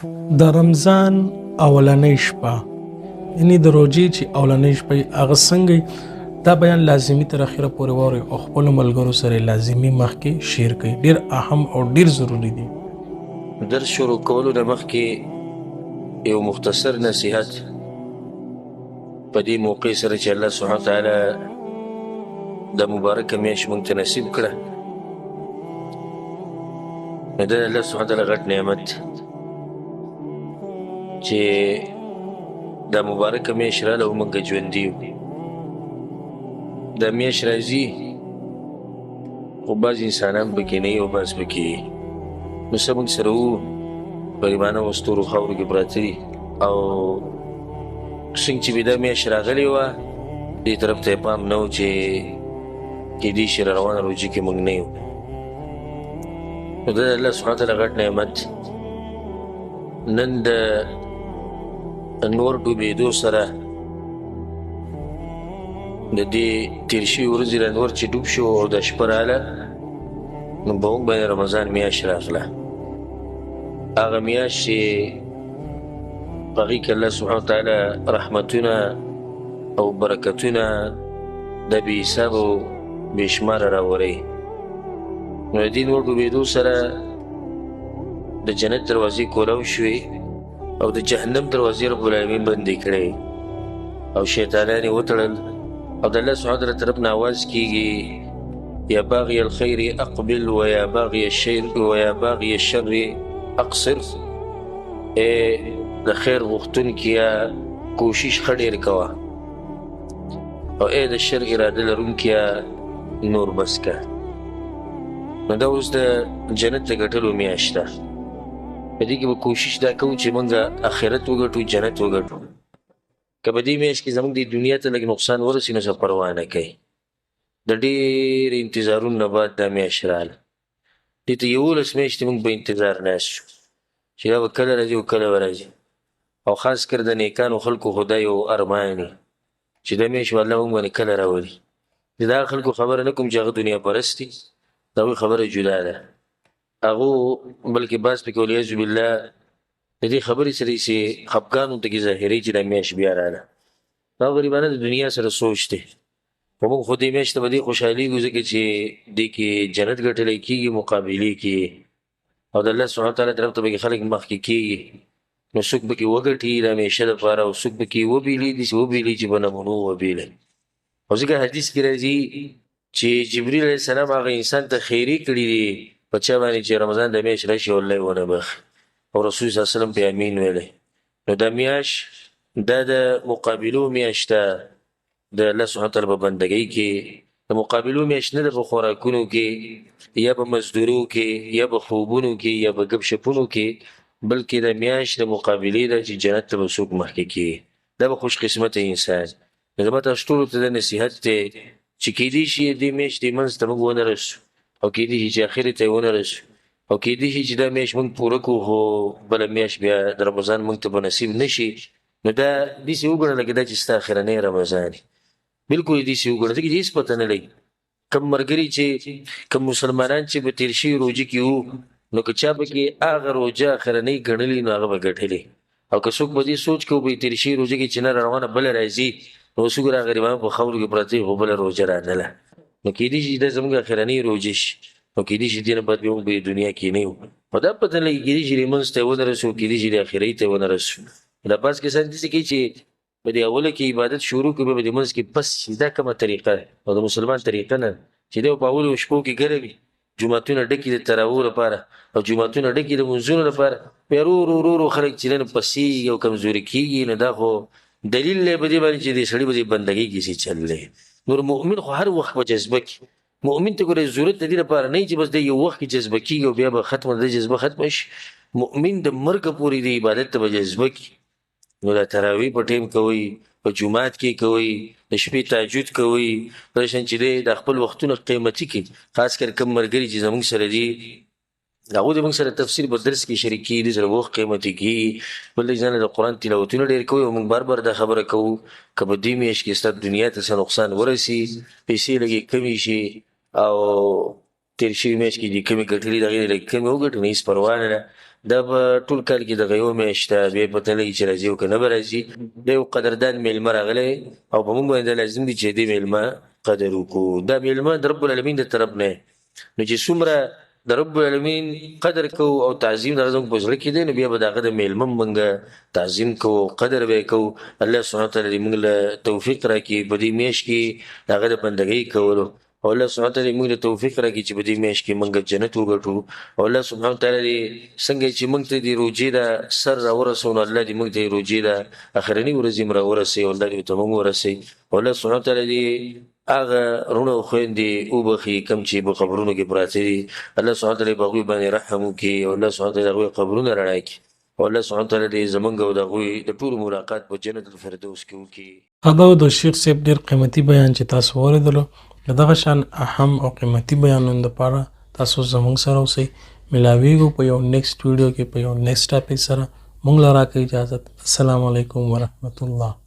د رمضان اولنۍ شپه یعنی د روژې چې اولنۍ شپه وي هغه څنګه وي دا بیان لازمي تر اخره پورې واورئ او خپلو ملګرو سره یې لازمي مخکې شیر کړئ. ډېر اهم او ډېر ضروري دی. درس شروع کولو نه مخکې یو مختصر نصیحت په دې موقع سره چې الله سبحانه وتعالی د مبارکه میاشت موږ ته نصیب کړه، نو دا الله سبحانه وتعالی غټ نعمت چې دا مبارکه میاشت راله او موږ ژوندي یو. دا میاشت راځي خو بعض انسانان پکې نه وي او بعض پکې وي، نو څه موږ سره وو غریبانه او ستورو خاورو کې پراته دي او څنګه چې به دا میاشت راغلې وه دې طرف ته یې پام نه و چې کیدای شي را روانه روژې کې موږ نه یو. نو دا د الله سبحانه وتعالی غټ نعمت. نن د نور ډوبېدو سره د دې تېر شوي ورځې له نور چې ډوب شو او دا شپه راغله نو په موږ باندې رمضان میاشت راغله، هغه میاشت چې په هغې کې الله سبحانه وتعالی رحمتونه او برکتونه د بې حساب او بې شماره راوړی. نو د دې نور ډوبېدو سره د جنت دروازې کولاو شوې او د جهنم دروازې رب العالمین بندې کړی او شیطانان یې وتړل او د الله سبحانه وتعالی طرف نه آواز کېږي یا باغي الخیر اقبل و یا باغي الشر اقصر. د خیر غوښتونکیه کوشش ښه ډېر کوه او د شر اراده لرونکیه نور بس که. نو دا اوس د جنت د ګټلو میاشت ده، په دې کې به کوشش دا کوو چې موږ آخرت وګټو، جنت وګټو. که په دې میاشت کې زموږ د دنیا ته لږ نقصان ورسي نو څه پروا نه کوي. د ډېر انتظارونو نه بعد دا میاشت راغله، دې ته 11 میاشتې موږ په انتظار ناست شو چې دا به کله راځي او کله به راځي. او خاص کر د نیکانو خلکو خو دا یو ارمان وي چې دا میاشت به الله موږ باندې کله راولي. د دغه خلکو خبره نه کوم چې هغه دنیا پرست دي، د هغوی خبره جدا ده. هغو بلکې بعض پکې والعیاذ بالله د دې خبرې سره چې خفګان ورته کې ظاهروي چې دا میاشت بیا راغله. دا غریبانه د دنیا سره سوچ دی، خو موږ خو دې میاشت ته په دې خوشحالېږو ځکه چې دې کې جنت ګټلی کېږي، مقابلې کېږي او د الله سبحانه وتعالی طرف ته پکې خلک مخکې کېږي. نو څوک پکې وګټي د همیشه دپاره او څوک پکې وبېلي داسې وبېلي چې په نمونو وبېلی. او ځکه حدیث کې راځي چې جبریل علیه السلام هغه انسان ته خیرې کړي دي په چا باندې چې رمضان د میاشت راشي او الله یې ونه بخي او رسول صلی الله علیه وسلم پې امین ویلی. نو دا میاشت دا د مقابلو میاشت ده د الله سبحانه وتعالی په بندګۍ کې. د مقابلو میاشت نه ده په خوراکونو کې یا په مزدورو کې یا په خوبونو کې یا په ګپ شپونو کې، بلکې د میاشت د مقابلې ده چې جنت ته به څوک مخکې کېږي. دا به خوش قسمته انسان. نو زما تاسو ټولو ته د نصیحت دی چې کیدای شي دې میاشتې منځ ته موږ ونه رسو او کیدای شي چې اخرې ته یې ونه رسو او کیدای شي چې دا میاشت موږ پوره کړو خو بله میاشت بیا د رمضان موږ ته به نصیب نه شي. نو دا داسې وګڼه لکه دا چې ستا اخرنی رمضان وي. بلکل یې داسې وګڼه ځکه چې هېڅ پته نه لګي. کم ملګري چې کم مسلمانان چې په تېر شوي روژې کې وو نو که چا پکې هغه روژه اخرنۍ ګڼلې نو هغه به ګټلې، او که څوک په دې سوچ کوو په تېر شوي روژه کې چې نه روانه بله راځي نو اوس وګوره هغه غریبان په خاورو کې پراته وي خو بله روژه راتلله. نو کیدای شي دا زموږ اخرنۍ روژه شي او کیدای شي دې نه بعد بیا موږ په دنیا کې نه یو. او دا پته نه لګي کیدای شي لمونځ ته یې ونه رسو، کیدای شي د اخرۍ ته یې ونه رسو. دا بعض کسان داسې کوي چې په دې اوله کې عبادت شروع کړي په دې منځ کې بس دا کومه طریقه ده او د مسلمان طریقه نه چې دی په اولو شپو کې ګرمي جوماتونه ډکي د تراویحو لپاره او جوماتونه ډکي د لمونځونو لپاره، بیا ورو ورو ورو خلک چې نن پسېږي او کمزوري کېږي. نو دا خو دلیل دی په دې باندې چې دې سړي به دې بندګۍ کې څه چل دی. نور مؤمن خو هر وخت په جذبه کې مؤمن ته ګوره ضرورت د دې لپاره نه چې بس د یو وخت کې جذبه کېږي او بیا به ختمه د جذبه ختمه شي. مؤمن د مرګه پورې د عبادت ته به جذبه کړي. نو دا تراویح په ټیم کوئ، په جومات کې کوئ، د شپې تهجد کوئ، پرشان چې دی د خپل وختونه قیمتي کړي. خاص کر کم ملګري چې زموږ سره دي هغوی د موږ سره تفسیر په درس کې شریک کېږي، دوی سره وخت قیمتي کېږي. بل د ځانه د قرآن تلاوتونه ډېر کوي او موږ بار بار دا خبره کوو که په دې میاشت کې ستا دنیا ته څه نقصان ورسي، پیسې لږې کمې شي او تېر شوي میاشت کې دې کمې ګټلي د هغې نه لږ کمې وګټو نو هېڅ پروا نه ده. دا به ټول کال کې دغه یو میاشت ده بیا پته نه لګي چې راځي او که نه به راځي دا یو قدردان میلمه راغلی او په موږ باندې دا لازم دي چې دې میلمه قدر وکړو دا میلمه د رب العالمین د طرف نه نو چې څومره د رب العالمین قدر کوو او تعظیم دغه زموږ په زړه کې دی نو بیا به د هغه د میلمه موږ تعظیم کوو قدر به یې کوو الله سبحانه وتعالی دې موږ له توفیق راکړي په دې میاشت کې د هغه د بندګۍ کولو او الله سبحانه وتعالی موږ له توفیق راکړي چې په دې میاشت کې موږ جنت وګټو او الله سبحانه وتعالی دې څنګه چې موږ ته دې روجې د سر راورسوو نو الله دې موږ ته روجې د اخرني ورځې هم راورسوي او الله دې ورته موږ ورسوي او الله سبحانه وتعالی دې هغه وروڼه او خویندې وبخي کوم چې په قبرونو کې پراته دي الله سبحانه وتعالی په هغوی باندې رحم وکړي او الله سبحانه وتعالی د هغوی قبرونه رڼا کړي او الله سبحانه وتعالی دې زمونږ او د هغوی د ټولو ملاقات په جنت الفردوس کې وکړي. دا د شیخ صاحب ډېر قیمتي بیان چې تاسو واورېدلو د دغه شان اهم او قیمتي بیانونو دپاره تاسو زموږ سره اوسئ ملاویږو په یو نیکسټ ویډیو کې په یو نیکسټ ټاپک سره موږ له راکړئ اجازت. السلام علیکم ورحمت الله.